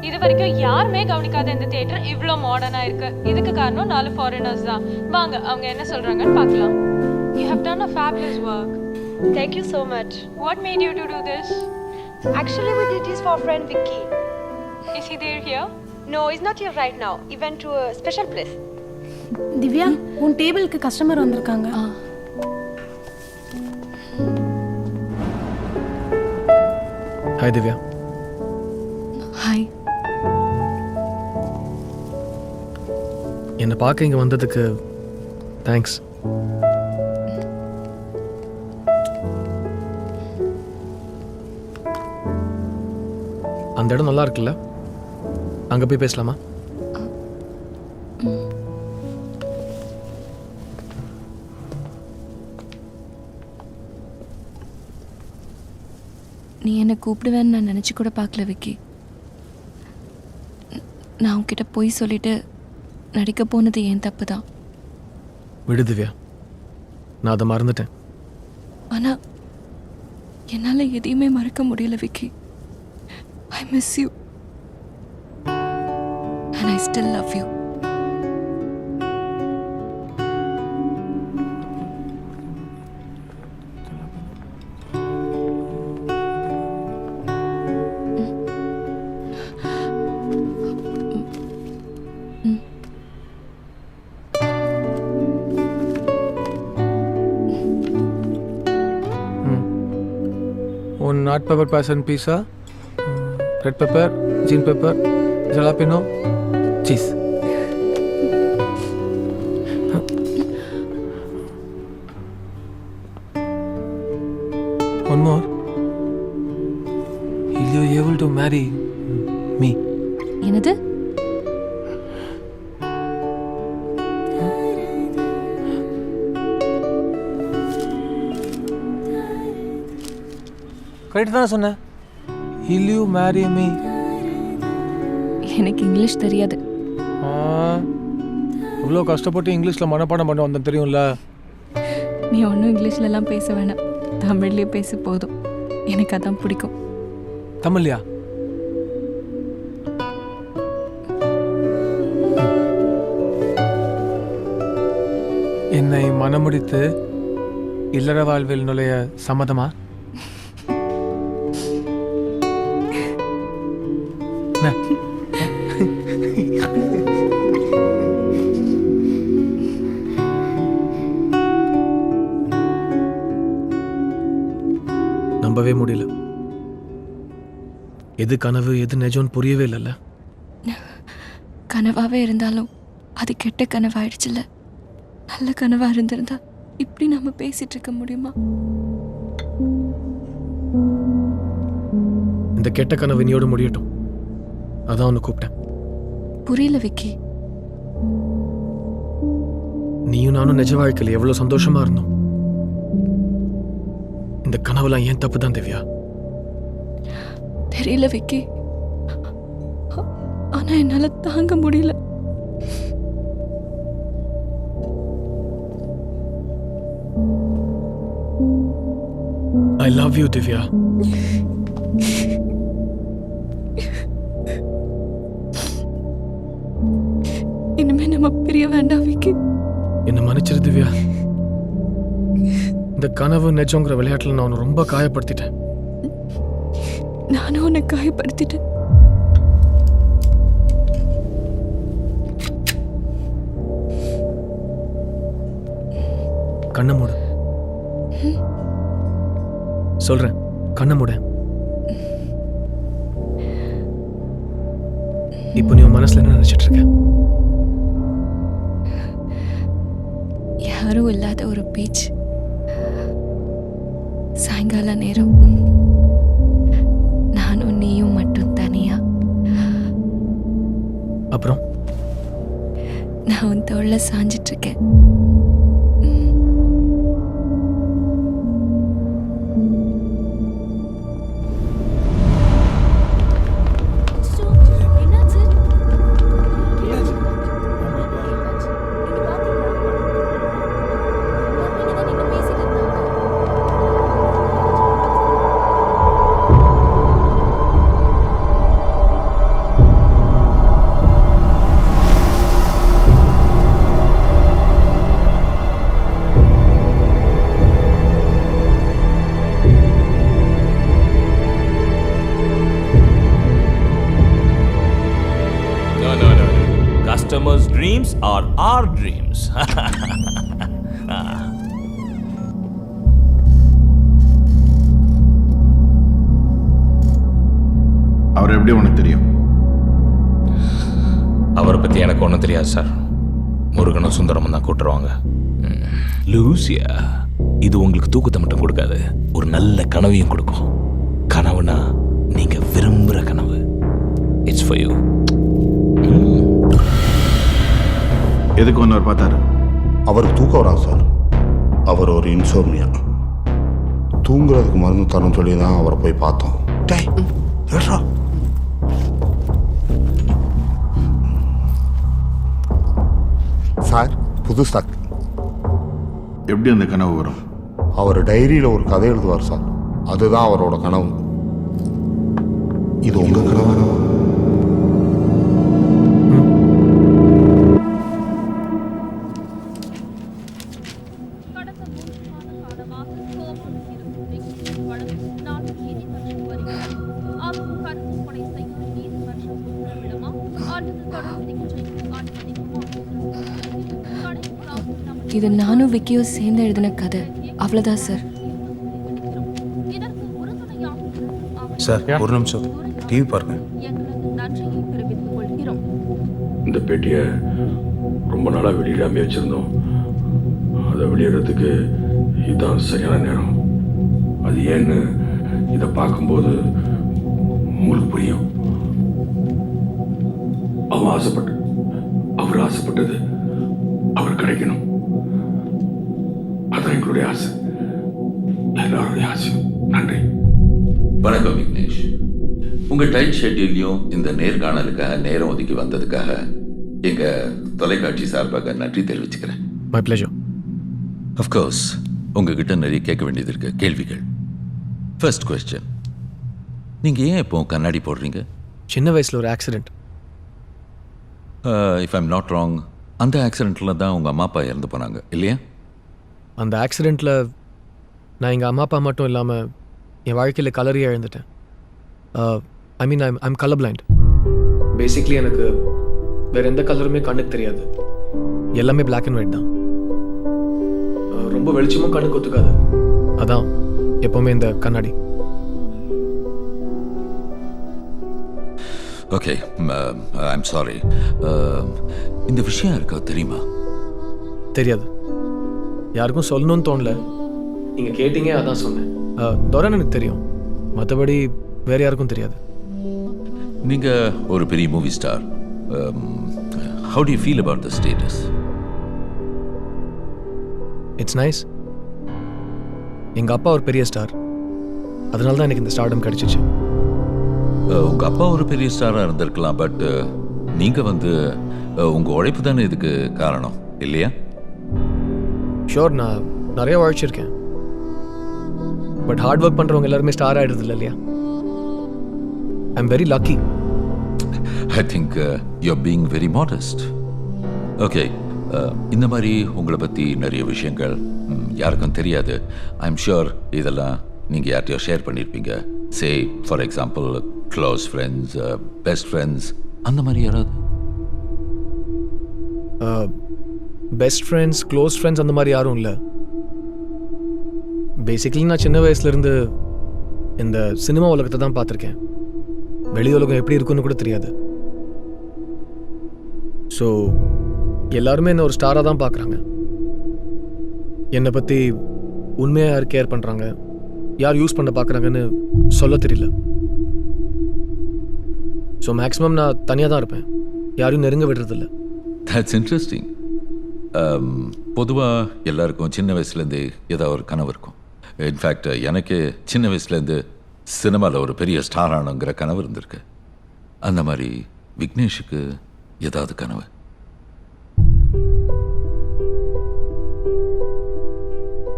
இது வரைக்கும் யாருமே கவனிக்காத இந்த தியேட்டர் இவ்ளோ மாடர்னா இருக்கு. இதுக்கு காரணம் 4 ஃபாரினர்ஸ் தான். வாங்க அவங்க என்ன சொல்றாங்கன்னு பார்க்கலாம். You have done a fabulous work. Thank you so much. What made you to do this? Actually, we did this for our friend Vicky. Is he there here? No, he's not here right now. He went to a special place. Divya, உன் டேபிளுக்கு customer வந்திருக்காங்க. Hi Divya. Hi. என்னை பார்க்க இங்கே வந்ததுக்கு thanks. அந்த இடம் நல்லா இருக்குல்ல, அங்கே போய் பேசலாமா? நீ என்னை கூப்பிடுவேன்னு நான் நினச்சி கூட பார்க்கல விக்கி. நான் உன்கிட்ட போய் சொல்லிட்டு நடிக்க போனது ஏன் தப்பு தான். விடு திவ்யா, நான் அதை மறந்துட்டேன். ஆனால் என்னால் எதையுமே மறக்க முடியல Vicky. I miss you and I still love you. One hot pepper passion pizza, red pepper, green pepper, jalapeno, cheese. One more. Will you able to marry me? என்னது? கரெக்ட் தானே சொன்னேன். Will you marry me? எனக்கு English தெரியாது. இவ்வளோ கஷ்டப்பட்டு இங்கிலீஷில் மனப்பாடம் பண்ண வந்தேன் தெரியும்ல. நீ ஒன்றும் இங்கிலீஷ்லலாம் பேச வேணாம், தமிழ்லேயே பேச போதும். எனக்கு அதான் பிடிக்கும். தமிழ்லையா? என்னை மனமுடித்து இல்லற வாழ்வில் நுழைய சம்மதமா? நம்பவே முடியல. எது கனவு எது நிஜம்னு புரியவே இல்லைல்ல. கனவாகவே இருந்தாலும் அது கெட்ட கனவாயிடுச்சுல்ல. நல்ல கனவாக இருந்திருந்தா இப்படி நம்ம பேசிட்டு இருக்க முடியுமா? இந்த கெட்ட கனவு இனியோடு முடியட்டும், அதான் உன்னை கூப்பிட்டேன். புரியல விக்கி. நீயும் நானும் நிஜ வாழ்க்கையில் எவ்வளோ சந்தோஷமா இருந்தோம். இந்த கனவுலாம் ஏன் தப்பு தான் திவ்யா? தெரியல விக்கி, ஆனா என்னால தாங்க முடியல. I love you Divya. இனிமே நம்ம பிரிய வேண்டாம் விக்கி. என்ன மன்னிச்சிரு திவ்யா. இந்த கனவு நிஜங்கிற விளையாட்டுல நான் உன்னை ரொம்ப காயப்படுத்திட்டேன். நானும் உன்னை காயப்படுத்திட்டேன். கண்ணை மூடு. சொல்றேன், கண்ணை மூட. இப்போ நீ உன் மனசுல என்ன நினைச்சிட்டு இருக்க? யாரும் இல்லாத ஒரு பீச், சாயங்கால நேரம், நானும் நீயும் மட்டும் தனியா. அப்புறம் நான் உன் தோள்ல சாஞ்சிட்டு இருக்கேன். customers' dreams are our dreams. அவர் எப்படி உனக்கு தெரியும்? அவரை பற்றி எனக்கு ஒன்றும் தெரியாது சார். முருகனும் சுந்தரமும் தான் கூட்டுருவாங்க. லூசியா, இது உங்களுக்கு தூக்கத்தை மட்டும் கொடுக்காது, ஒரு நல்ல கனவையும் கொடுக்கும். கனவுனா நீங்க விரும்புகிற கனவு. It's for you. எதுக்கு ஒன்று பார்த்தாரு? அவருக்கு தூக்கம் வராது சார். அவர் ஒரு இன்சோம்னியா. தூங்குறதுக்கு மருந்து தரணும்னு சொல்லி தான் அவரை போய் பார்த்தோம். டேய் ஏட்ரா. சார் புது ஸ்டாக். எப்படி அந்த கனவு வரும்? அவர் டைரியில் ஒரு கதை எழுதுவார் சார். அதுதான் அவரோட கனவு. இது உங்க கனவு? இது நானும் விக்கியும் சேர்ந்து எழுதின கதை, அவ்வளோதான் சார். சார் ஒரு நிமிஷம் டிவி பாருங்க. இந்த பெட்டியை ரொம்ப நாளாக வெளியிடாமல் வச்சுருந்தோம். அதை வெளியிடறதுக்கு இதுதான் சரியான நேரம். அது ஏன்னு இதை பார்க்கும்போது உங்களுக்கு புரியும். அவர் ஆசைப்பட்டது அவர் கிடைக்கணும். அதான் எங்களுடைய ஆசை, எல்லாருடைய ஆசையும். நன்றி. வணக்கம் விக்னேஷ். உங்கள் டைட் ஷெட்யூல்லையும் இந்த நேர்காணலுக்காக நேரம் ஒதுக்கி வந்ததுக்காக எங்கள் தொலைக்காட்சி சார்பாக நன்றி தெரிவிச்சுக்கிறேன். My pleasure. அஃப்கோர்ஸ் உங்ககிட்ட நிறைய கேட்க வேண்டியது இருக்கு, கேள்விகள். ஃபர்ஸ்ட் கொஸ்டின், நீங்கள் ஏன் இப்போ கண்ணாடி போடுறீங்க? சின்ன வயசில் ஒரு accident. If I'm not wrong, அந்த ஆக்சிடெண்ட்டில் தான் உங்கள் அம்மா அப்பா இறந்து போனாங்க இல்லையா? அந்த ஆக்சிடெண்ட்டில் நான் எங்கள் அம்மா அப்பா மட்டும் இல்லாமல் என் வாழ்க்கையில் கலரையே இழந்துட்டேன். I mean I'm colour blind. Basically எனக்கு வேறு எந்த கலருமே கண்ணுக்கு தெரியாது. எல்லாமே பிளாக் அண்ட் ஒயிட் தான். ரொம்ப வெளிச்சமும் கண்ணுக்கு ஒத்துக்காது. அதான் எப்போவுமே இந்த கண்ணாடி. Okay, I'm sorry. இந்த விஷயம் இருக்கா தெரியுமா? தெரியாது. யாருக்கும் சொல்லணும்னு தோணல. நீங்கள் கேட்டீங்க, அதான் சொன்னேன். தோரன் எனக்கு தெரியும், மற்றபடி வேறு யாருக்கும் தெரியாது. நீங்கள் ஒரு பெரிய movie star. How to you feel about the status? It's nice. எங்கள் அப்பா ஒரு பெரிய ஸ்டார், அதனால தான் எனக்கு இந்த ஸ்டார்டம் கிடச்சிச்சு. உங்கள் அப்பா ஒரு பெரிய ஸ்டாராக இருந்திருக்கலாம், பட் நீங்கள் உங்கள் உழைப்பு தானே இதுக்கு காரணம் இல்லையா? ஷோர், நான் நிறைய உழைச்சிருக்கேன். பட் ஹார்ட் ஒர்க் பண்ணுறவங்க எல்லாருமே ஸ்டார் ஆகிடுறது இல்லை இல்லையா? I am very lucky. I think you are being very modest. Okay, இந்த மாதிரி உங்களை பற்றி நிறைய விஷயங்கள் யாருக்கும் தெரியாது. ஐ எம் ஷுர் இதெல்லாம் நீங்கள் யார்கிட்டயோ ஷேர் பண்ணியிருப்பீங்க. Say for example close friends, best friends, அந்த மாதிரி யாராவது? பெஸ்ட் ஃப்ரெண்ட்ஸ், க்ளோஸ் ஃப்ரெண்ட்ஸ் அந்த மாதிரி யாரும் இல்லை. பேசிக்கலி நான் சின்ன வயசுலேருந்து இந்த சினிமா உலகத்தை தான் பார்த்துருக்கேன். வெளி உலகம் எப்படி இருக்குன்னு கூட தெரியாது. ஸோ எல்லாருமே என்ன ஒரு ஸ்டாராக தான் பார்க்குறாங்க. என்னை பற்றி உண்மையாக யார் கேர் பண்ணுறாங்க, யார் யூஸ் பண்ண பார்க்குறாங்கன்னு சொல்ல தெரியல. ஸோ மேக்ஸிமம் நான் தனியாக தான் இருப்பேன், யாரும் நெருங்க விடுறதில்ல. That's interesting. பொதுவாக எல்லாருக்கும் சின்ன வயசுலேருந்து ஏதாவது ஒரு கனவு இருக்கும். இன்ஃபேக்ட் எனக்கு சின்ன வயசுலேருந்து சினிமாவில் ஒரு பெரிய ஸ்டார் ஆனங்கிற கனவு இருந்திருக்கு. அந்த மாதிரி விக்னேஷுக்கு ஏதாவது கனவு?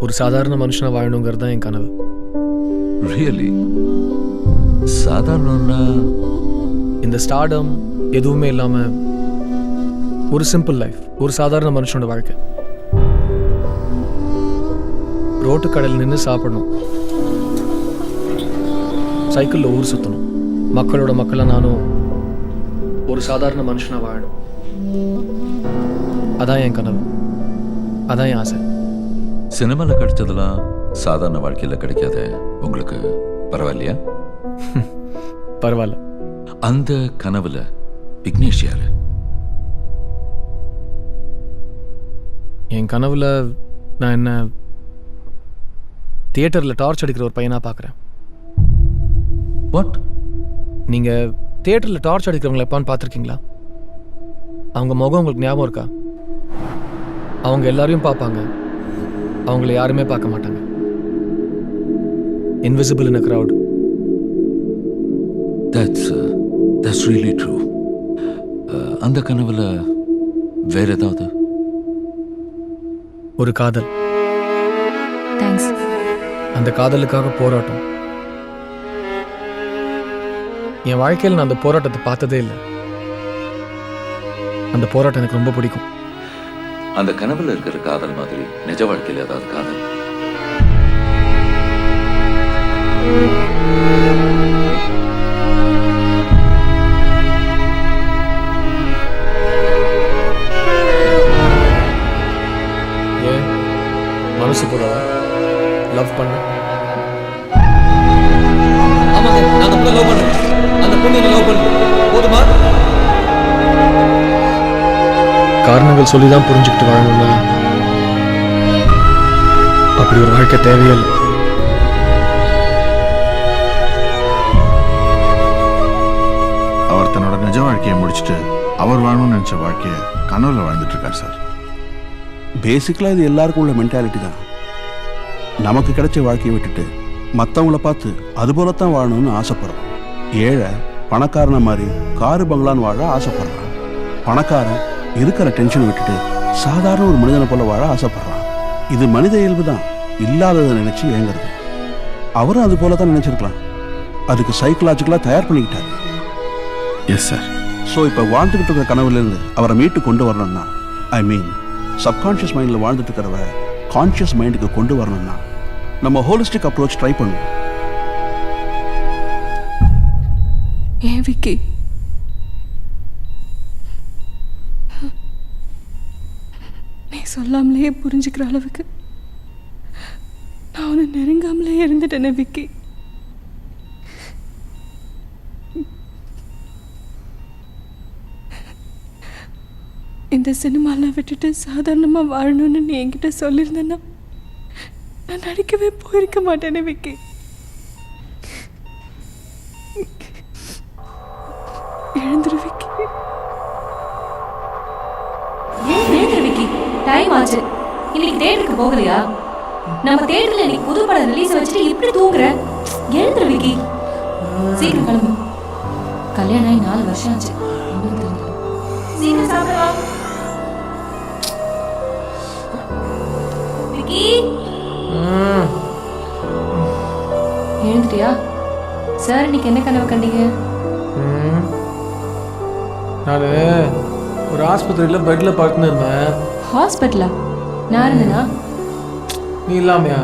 ஒரு சாதாரண மனுஷனாக வாழணுங்கிறது தான் என் கனவு. ரியலி? சாதாரண இந்த ஸ்டார்டம் எதுவுமே இல்லாமல் ஒரு சிம்பிள் லைஃப், ஒரு சாதாரண மனுஷனோட வாழ்க்கை. ரோட்டு கடையில் நின்று சாப்பிடணும், சைக்கிளில் ஊர் சுற்றணும், மக்களோட மக்களாக நானும் ஒரு சாதாரண மனுஷனாக வாழணும். அதான் என் கனவு, அதான் என் ஆசை. சினிமாவில் கிடைச்சதெல்லாம் சாதாரண வாழ்க்கையில் கிடைக்காத உங்களுக்கு பரவாயில்லையா? பரவாயில்ல. அந்த கனவுல விக்னேஷ் யாரு? என் கனவுல நான் என்ன தியேட்டரில் டார்ச் அடிக்கிற ஒரு பையனாக பார்க்குறேன். வாட்? நீங்கள் தியேட்டரில் டார்ச் அடிக்கிறவங்களை எப்பான்னு பார்த்துருக்கீங்களா? அவங்க முகம் உங்களுக்கு ஞாபகம் இருக்கா? அவங்க எல்லாரையும் பார்ப்பாங்க, அவங்கள யாருமே பார்க்க மாட்டாங்க. Invisible in a crowd. That's really true. அந்த கனவுல வேற ஏதாவது? ஒரு காதல், தேங்க்ஸ். அந்த காதலுக்காக போராட்டம். என் வாழ்க்கையில் நான் அந்த போராட்டத்தை பார்த்ததே இல்லை. அந்த போராட்டம் எனக்கு ரொம்ப பிடிக்கும். அந்த கனவுல இருக்கிற காதல் மாதிரி நிஜ வாழ்க்கையில் ஏதாவது காதல்? ஏன் மனசு போறவ லவ் பண்ண? ஆமாங்க, நான் அந்த பொண்ணை லவ் பண்ணுறேன். அந்த பொண்ணை லவ் பண்ணுறேன். போதுமா? காரணங்கள் சொல்லி தான் புரிஞ்சுக்கிட்டு வாழணும்னா அப்படி ஒரு வாழ்க்கை தேவையே இல்லை. அவர் தன்னோட நிஜ வாழ்க்கையை முடிச்சுட்டு அவர் வாழணும்னு நினைச்ச வாழ்க்கையை கனவுல வாழ்ந்துட்டு இருக்கார் சார். பேசிக்கலாக இது எல்லாருக்கும் உள்ள மென்டாலிட்டி தான். நமக்கு கிடைச்ச வாழ்க்கையை விட்டுட்டு மற்றவங்கள பார்த்து அதுபோலத்தான் வாழணும்னு ஆசைப்படுறோம். ஏழை பணக்காரனை மாதிரி காரு பங்களான்னு வாழ ஆசைப்படுறான். பணக்காரன் இருக்கிற டென்ஷன் விட்டுட்டு சாதாரண ஒரு மனிதனை போல வாழ ஆசைப்படுறான். இது மனித இயல்பு தான், இல்லாததை நினைச்சு ஏங்குறது. அவரும் அது போல தான் நினைச்சிருக்கலாம். அதுக்கு சைக்கலாஜிக்கலாக தயார் பண்ணிக்கிட்டாரு. Yes sir. ஸோ இப்போ வாழ்ந்துக்கிட்டு இருக்கிற கனவுலேருந்து அவரை மீட்டு கொண்டு வரணும்னா, ஐ மீன் சப்கான்ஷியஸ் மைண்டில் வாழ்ந்துட்டு இருக்கிறவ கான்ஷியஸ் மைண்டுக்கு கொண்டு வரணும்னா நம்ம ஹோலிஸ்டிக் அப்ரோச் ட்ரை பண்ணுவோம். ஏன் விக்கி? நீ சொல்லாமலேயே புரிஞ்சுக்கிற அளவுக்கு நான் உன்னை நெருங்காமலே இருந்துட்டேனே விக்கி. இந்த சினிமாலாம் விட்டுட்டு சாதாரணமாக வாழணும்னு நீ என்கிட்ட சொல்லியிருந்தேன்னா நான் நடிக்கவே போயிருக்க மாட்டேனே விக்கி. எழுந்துரு விக்கி. விக்கி, டைம் ஆச்சு. இன்னைக்கு தேட்டருக்கு போகலையா? நம்ம தேட்டர்ல இன்னைக்கு புது படம் ரிலீஸ் வச்சுட்டு இப்படி தூங்குற? எழுந்துரு விக்கி, சீக்கிரம் கிளம்பு. கல்யாணம் ஆகி 4 வருஷம் ஆச்சு. சீக்கிரம் சாப்பிடவா விக்கி? எழுந்துட்டியா? சார் இன்னைக்கு என்ன கனவு கண்டீங்க? நான் ஒரு ஆஸ்பத்திரியில் பெட்டில் படுத்துன்னு இருந்தேன். ஹாஸ்பிட்டலா? நான் இருந்தேனா? நீ இல்லாமையா?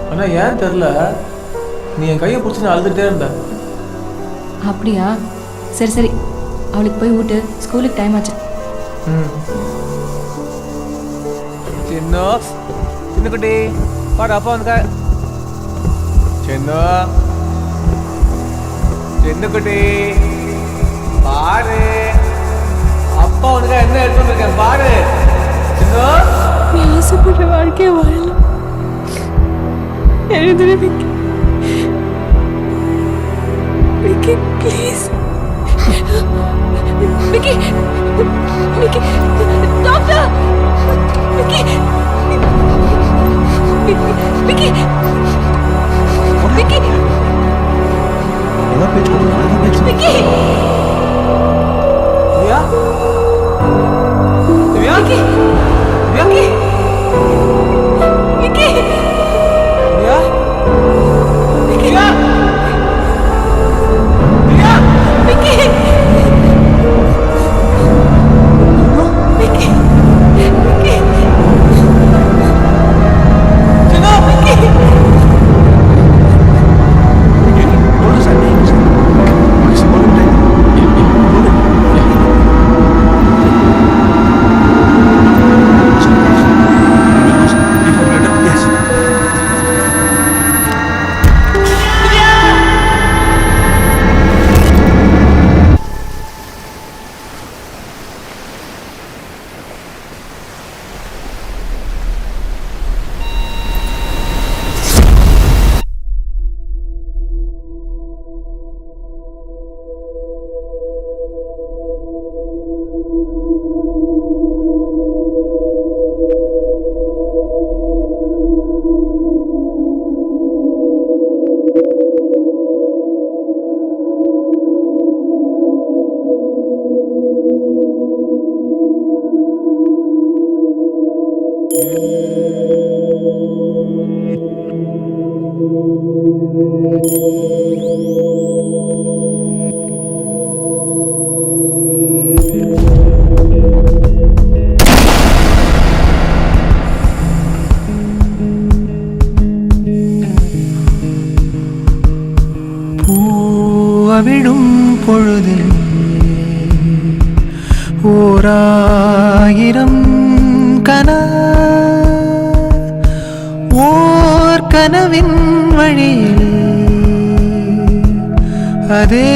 ஆனால் ஏன் தெரில, நீ என் கையை பிடிச்சி நான் அழுதுகிட்டே இருந்தேன். அப்படியா? சரி சரி, அவளுக்கு போய் ஊட்டு, ஸ்கூலுக்கு டைம் ஆச்சு. சின்ன குட்டி பாரு, அப்பா வந்துக்க. சின்ன குட்டி பாரு, அப்பா வந்துக்க. என்ன எடுத்து வந்திருக்கேன் பாரு. நீ ஆசைப்படுற வாழ்க்கையை வாழலாம். எழுதுற விக்கி. விக்கி ப்ளீஸ். விக்கி, விக்கி, டாக்டர். விக்கி, விக்கி, விக்கி, எல்லாம் பேச்சு கொடுங்க. விக்கி. திவ்யா, திவ்யா, விக்கி, விக்கி, விக்கி, திவ்யா, திவ்யா, திவ்யா, விக்கி, விக்கி, விக்கி, சின்ன விக்கி. எவ்வளோ சண்டை? பூவிடும் பொழுதில் ஓராயிரம் ஓர் கனவின் வழியில் அதே